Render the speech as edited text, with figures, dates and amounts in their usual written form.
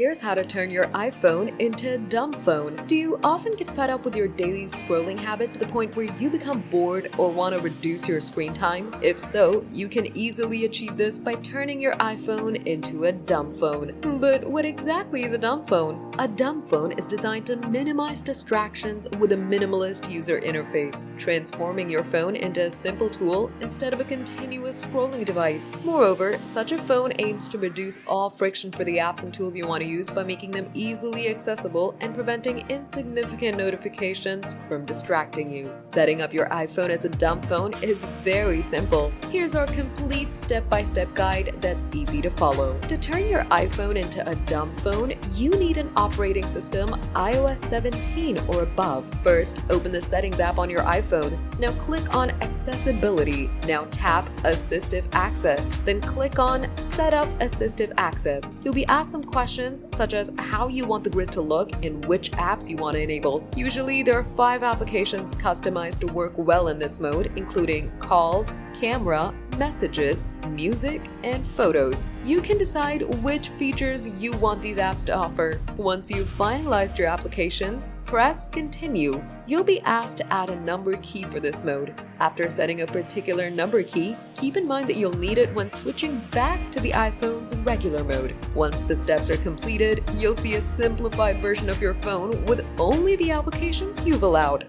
Here's how to turn your iPhone into a dumb phone. Do you often get fed up with your daily scrolling habit to the point where you become bored or want to reduce your screen time? If so, you can easily achieve this by turning your iPhone into a dumb phone. But what exactly is a dumb phone? A dumb phone is designed to minimize distractions with a minimalist user interface, transforming your phone into a simple tool instead of a continuous scrolling device. Moreover, such a phone aims to reduce all friction for the apps and tools you want to use by making them easily accessible and preventing insignificant notifications from distracting you. Setting up your iPhone as a dumb phone is very simple. Here's our complete step-by-step guide that's easy to follow. To turn your iPhone into a dumb phone, you need an operating system iOS 17 or above. First, open the Settings app on your iPhone. Now click on Accessibility. Now tap Assistive Access. Then click on Set up Assistive Access. You'll be asked some questions such as how you want the grid to look and which apps you want to enable. Usually, there are 5 applications customized to work well in this mode, including Calls, Camera, Messages, Music, and Photos. You can decide which features you want these apps to offer. Once you've finalized your applications, press Continue. You'll be asked to add a number key for this mode. After setting a particular number key, keep in mind that you'll need it when switching back to the iPhone's regular mode. Once the steps are completed, you'll see a simplified version of your phone with only the applications you've allowed.